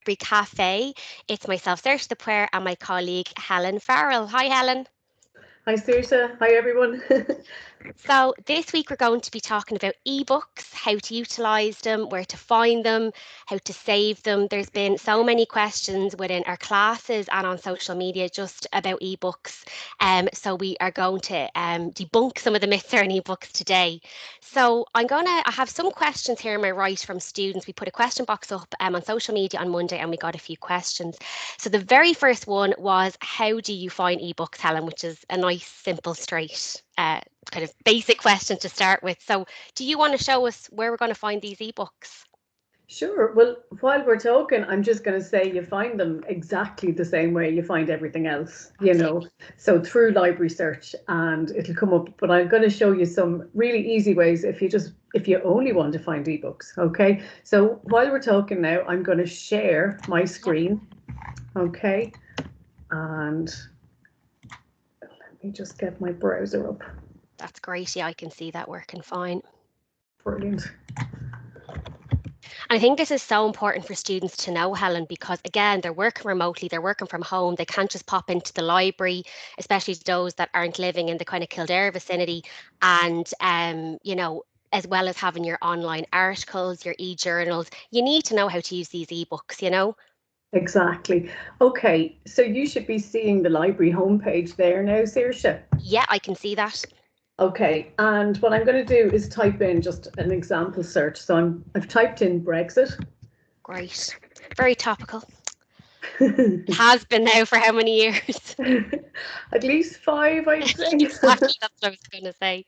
Library Café. It's myself, Saoirse and my colleague Helen Farrell. Hi, Helen. Hi, Saoirse. Hi, everyone. So this week we're going to be talking about ebooks, how to utilise them, where to find them, how to save them. There's been so many questions within our classes and on social media just about ebooks. So we are going to debunk some of the myths around ebooks today. So I have some questions here on my right from students. We put a question box up on social media on Monday and we got a few questions. So the very first one was, how do you find ebooks, Helen? Which is a nice, simple, straight kind of basic question to start with. So do you want to show us where we're going to find these ebooks? Sure. Well, while we're talking, I'm just going to say you find them exactly the same way you find everything else, so through library search and it'll come up. But I'm going to show you some really easy ways if you only want to find ebooks. Okay. So while we're talking now, I'm going to share my screen. Okay. And let me just get my browser up. That's great. Yeah, I can see that working fine. Brilliant. I think this is so important for students to know, Helen, because again, they're working remotely, they're working from home, they can't just pop into the library, especially those that aren't living in the kind of Kildare vicinity. And, as well as having your online articles, your e-journals, you need to know how to use these ebooks. Exactly. Okay, so you should be seeing the library homepage there now, Saoirse. Yeah, I can see that. Okay, and what I'm going to do is type in just an example search. So I've typed in Brexit. Great. Very topical. It has been now for how many years? At least 5, I'd say. Exactly, that's what I was going to say.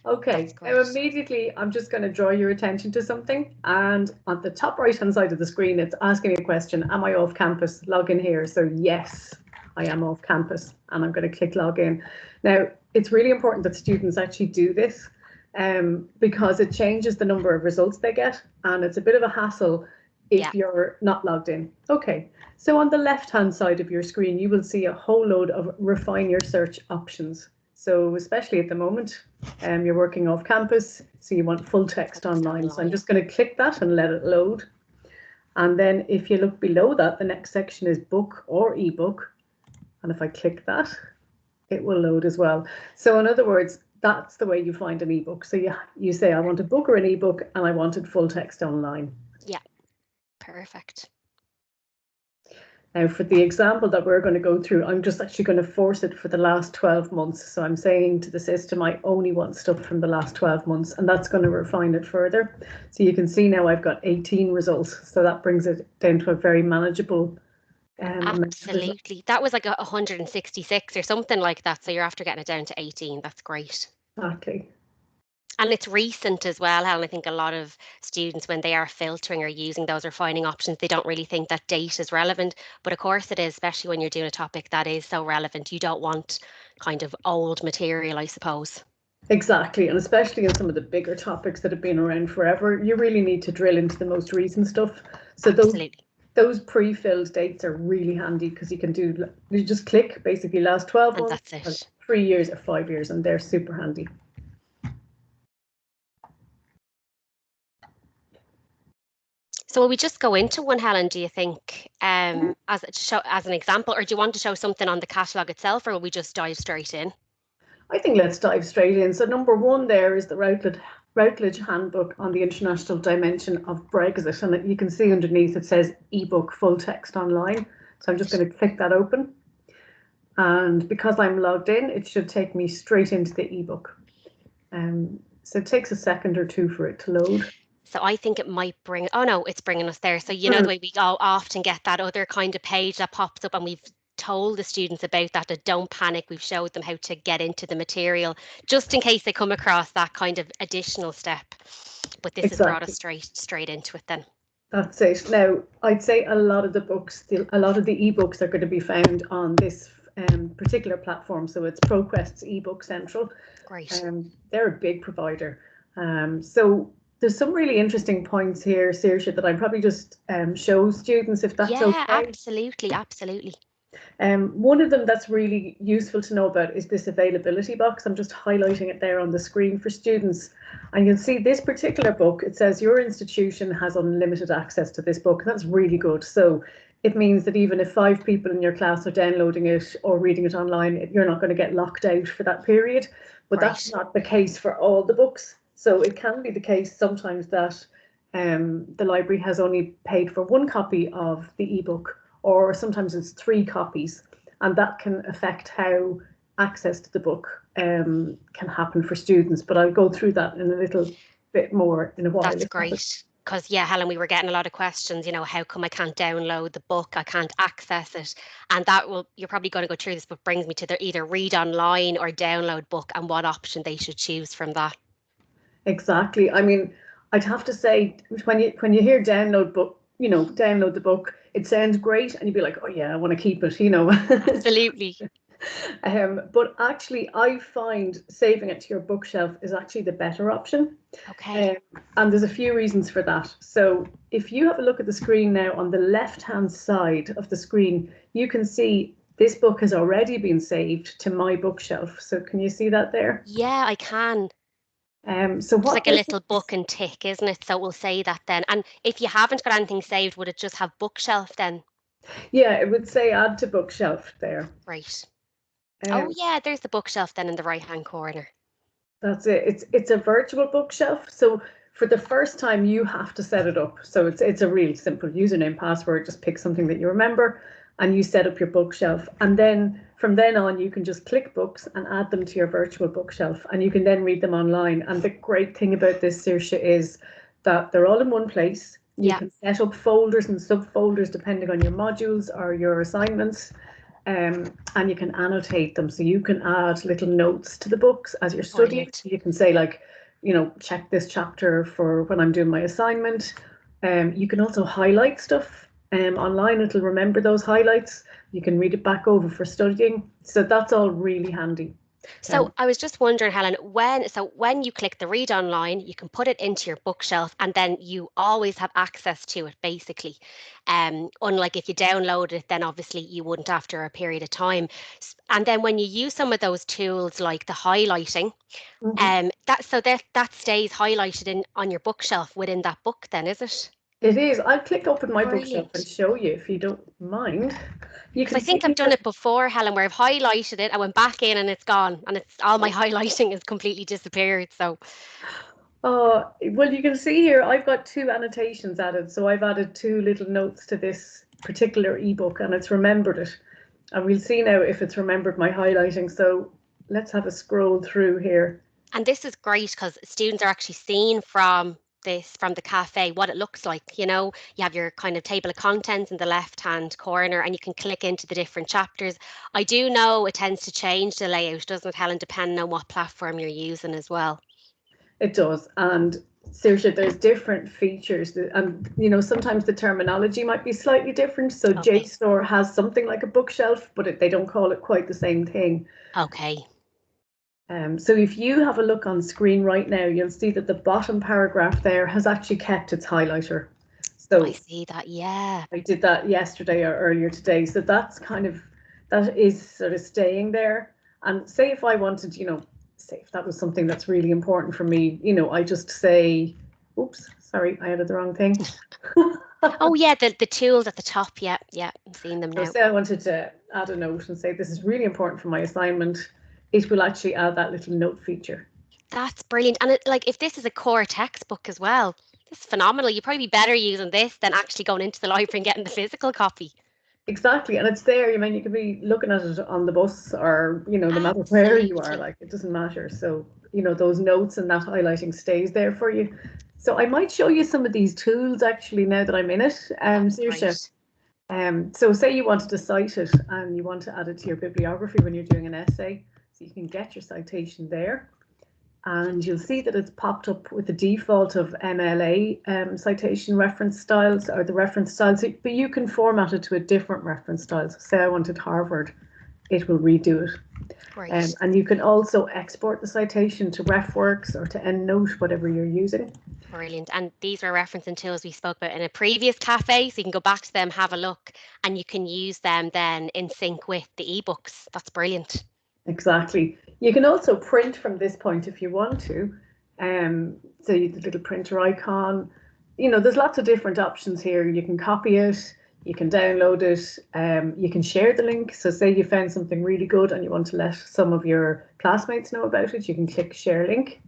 Okay, now immediately I'm just going to draw your attention to something. And on the top right-hand side of the screen, it's asking me a question, am I off campus? Log in here. So yes, I am off campus and I'm going to click log in. Now, it's really important that students actually do this because it changes the number of results they get. And it's a bit of a hassle if you're not logged in. Okay, so on the left-hand side of your screen, you will see a whole load of refine your search options. So especially at the moment, you're working off campus, so you want full text online. So I'm just going to click that and let it load. And then if you look below that, the next section is book or ebook. And if I click that, it will load as well. So in other words, that's the way you find an ebook. So you say, I want a book or an ebook, and I wanted full text online. Yeah, perfect. Now, for the example that we're going to go through, I'm just actually going to force it for the last 12 months. So I'm saying to the system, I only want stuff from the last 12 months, and that's going to refine it further. So you can see now I've got 18 results. So that brings it down to a very manageable. Absolutely. That was like 166 or something like that. So you're after getting it down to 18. That's great. Exactly. And it's recent as well, Helen. I think a lot of students, when they are filtering or using those or finding options, they don't really think that date is relevant. But of course it is, especially when you're doing a topic that is so relevant. You don't want kind of old material, I suppose. Exactly. And especially in some of the bigger topics that have been around forever, you really need to drill into the most recent stuff. So those pre-filled dates are really handy because you just click basically last 12 months, and that's it. 3 years or 5 years, and they're super handy. So will we just go into one, Helen, do you think, as an example, or do you want to show something on the catalogue itself, or will we just dive straight in? I think let's dive straight in. So number one there is the Routledge Handbook on the International Dimension of Brexit. And you can see underneath it says ebook full text online. So I'm just going to click that open. And because I'm logged in, it should take me straight into the ebook. So it takes a second or two for it to load. So I think it might bring, oh no, it's bringing us there. So you know the way we often get that other kind of page that pops up, and we've told the students about that don't panic. We've showed them how to get into the material just in case they come across that kind of additional step. But this has brought us straight into it then. That's it. Now, I'd say a lot of the ebooks are going to be found on this particular platform. So it's Proquest's Ebook Central. Great. They're a big provider. So there's some really interesting points here, Saoirse, that I probably just show students if that's okay. Yeah, absolutely. One of them that's really useful to know about is this availability box. I'm just highlighting it there on the screen for students. And you'll see this particular book, it says your institution has unlimited access to this book. That's really good. So it means that even if 5 people in your class are downloading it or reading it online, you're not going to get locked out for that period. But that's not the case for all the books. So it can be the case sometimes that the library has only paid for 1 copy of the ebook, or sometimes it's 3 copies, and that can affect how access to the book can happen for students. But I'll go through that in a little bit more in a while. That's great. Because, yeah, Helen, we were getting a lot of questions, how come I can't download the book? I can't access it. And you're probably going to go through this, but brings me to either read online or download book and what option they should choose from that. Exactly. I mean, I'd have to say, when you hear download book, download the book, it sounds great and you'd be like, oh yeah, I want to keep it, Absolutely. But actually, I find saving it to your bookshelf is actually the better option. Okay. And there's a few reasons for that. So if you have a look at the screen now, on the left-hand side of the screen, you can see this book has already been saved to my bookshelf. So can you see that there? Yeah, I can. So it's like a little book and tick, isn't it? So we'll say that then. And if you haven't got anything saved, would it just have bookshelf then? Yeah, it would say add to bookshelf there. Right. Oh yeah, there's the bookshelf then in the right-hand corner. That's it. It's a virtual bookshelf. So for the first time, you have to set it up. So it's a real simple username, password. Just pick something that you remember, and you set up your bookshelf. And then from then on, you can just click books and add them to your virtual bookshelf, and you can then read them online. And the great thing about this, Saoirse, is that they're all in one place. You can set up folders and subfolders depending on your modules or your assignments. And you can annotate them, so you can add little notes to the books as you're studying. You can say, like, check this chapter for when I'm doing my assignment. You can also highlight stuff online. It'll remember those highlights. You can read it back over for studying. So that's all really handy. So I was just wondering, Helen, when you click the read online, you can put it into your bookshelf and then you always have access to it, basically. Unlike if you download it, then obviously you wouldn't after a period of time. And then when you use some of those tools like the highlighting, that stays highlighted on your bookshelf within that book then, is it? It is. I'll click open my bookshelf and show you if you don't mind. I think I've done it before, Helen, where I've highlighted it, I went back in and it's gone, and it's all my highlighting has completely disappeared. So, well, you can see here I've got 2 annotations added. So I've added 2 little notes to this particular ebook, and it's remembered it. And we'll see now if it's remembered my highlighting. So let's have a scroll through here. And this is great because students are actually seeing from the cafe what it looks like. You have your kind of table of contents in the left hand corner and you can click into the different chapters. I do know it tends to change the layout, doesn't it, Helen, depending on what platform you're using as well. It does. And Saoirse, there's different features, and sometimes the terminology might be slightly different. So JSTOR has something like a bookshelf, but they don't call it quite the same thing. Okay. So if you have a look on screen right now, you'll see that the bottom paragraph there has actually kept its highlighter. So I see that, yeah. I did that yesterday or earlier today. So that is sort of staying there. And say if I wanted, say if that was something that's really important for me, I just say, oops, sorry, I added the wrong thing. Oh yeah, the tools at the top, yeah, I'm seeing them now. So say I wanted to add a note and say this is really important for my assignment, it will actually add that little note feature. That's brilliant. And if this is a core textbook as well, this is phenomenal. You'd probably be better using this than actually going into the library and getting the physical copy. Exactly, and it's there. You could be looking at it on the bus or, no matter where you are, it doesn't matter. So, those notes and that highlighting stays there for you. So I might show you some of these tools actually now that I'm in it. Saoirse. So say you wanted to cite it and you want to add it to your bibliography when you're doing an essay. So you can get your citation there. And you'll see that it's popped up with the default of MLA citation reference styles, or the reference styles, but you can format it to a different reference style. So say I wanted Harvard, it will redo it. Great. And you can also export the citation to RefWorks or to EndNote, whatever you're using. Brilliant. And these were referencing tools we spoke about in a previous cafe, so you can go back to them, have a look, and you can use them then in sync with the ebooks. That's brilliant. Exactly. You can also print from this point if you want to. So you the little printer icon. You know, there's lots of different options here. You can copy it, you can download it, you can share the link. So say you found something really good and you want to let some of your classmates know about it, you can click share link.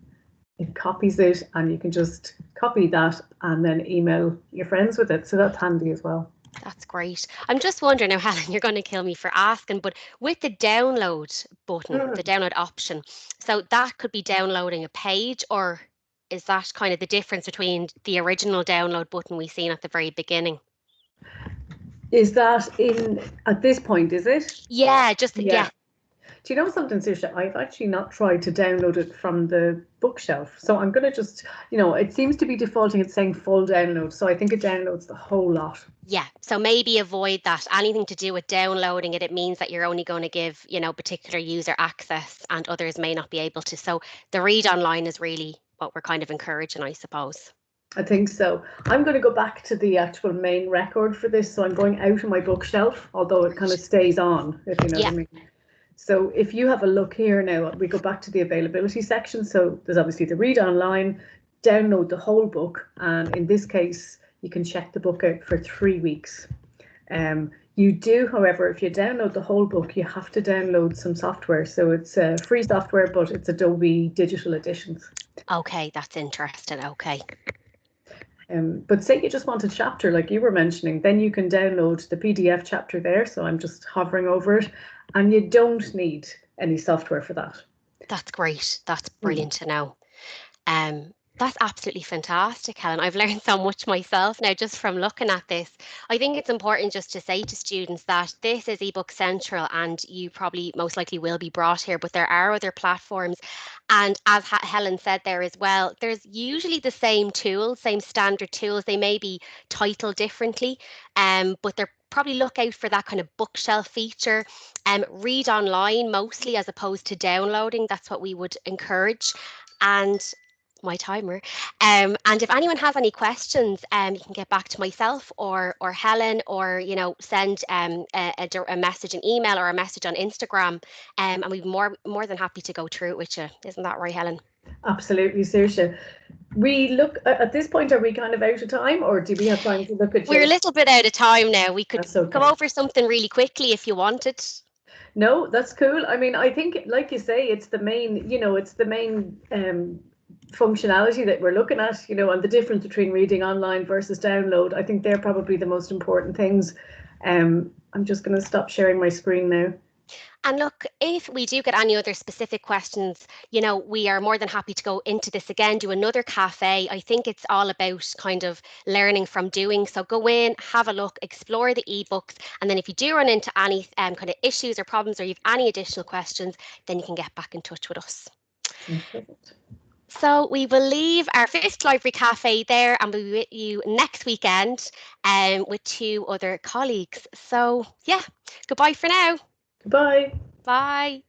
It copies it and you can just copy that and then email your friends with it. So that's handy as well. That's great. I'm just wondering now, Helen, you're going to kill me for asking, but with the download button, the download option, so that could be downloading a page, or is that kind of the difference between the original download button we seen at the very beginning? Is that in at this point, is it? Yeah, just yeah. Do you know something, Saoirse? I've actually not tried to download it from the bookshelf. So I'm going to just, you know, it seems to be defaulting, it's saying full download. So I think it downloads the whole lot. Yeah, so maybe avoid that. Anything to do with downloading it, it means that you're only going to give, you know, particular user access and others may not be able to. So the read online is really what we're kind of encouraging, I suppose. I think so. I'm going to go back to the actual main record for this. So I'm going out of my bookshelf, although it kind of stays on, if you know what I mean. So if you have a look here now, we go back to the availability section. So there's obviously the read online, download the whole book. And in this case, you can check the book out for 3 weeks. You do, however, if you download the whole book, you have to download some software. So it's free software, but it's Adobe Digital Editions. Okay, that's interesting. Okay. But say you just want a chapter like you were mentioning, then you can download the PDF chapter there. So I'm just hovering over it and you don't need any software for that. That's great. That's brilliant to know. That's absolutely fantastic, Helen. I've learned so much myself now just from looking at this. I think it's important just to say to students that this is eBook Central and you probably most likely will be brought here, but there are other platforms. And as Helen said there as well, there's usually the same tools, same standard tools. They may be titled differently, but they're probably look out for that kind of bookshelf feature. Read online mostly as opposed to downloading. That's what we would encourage. And my timer. And if anyone has any questions, you can get back to myself or Helen, or you know, send a message, an email, or a message on Instagram, and we'd be more than happy to go through it with you. Isn't that right, Helen? Absolutely, Saoirse. We look at this point. Are we kind of out of time, or do we have time to look at? We're a little bit out of time now. We could okay. go over something really quickly if you wanted. No, that's cool. I mean, I think, like you say, it's the main. You know, it's the main functionality that we're looking at, you know, and the difference between reading online versus download. I think they're probably the most important things. I'm just going to stop sharing my screen now. And look, if we do get any other specific questions, you know, we are more than happy to go into this again, do another cafe. I think it's all about kind of learning from doing. So go in, have a look, explore the ebooks. And then if you do run into any kind of issues or problems, or you have any additional questions, then you can get back in touch with us. Perfect. So we will leave our fifth library cafe there and we'll be with you next weekend with 2 other colleagues. So yeah, goodbye for now. Goodbye. Bye.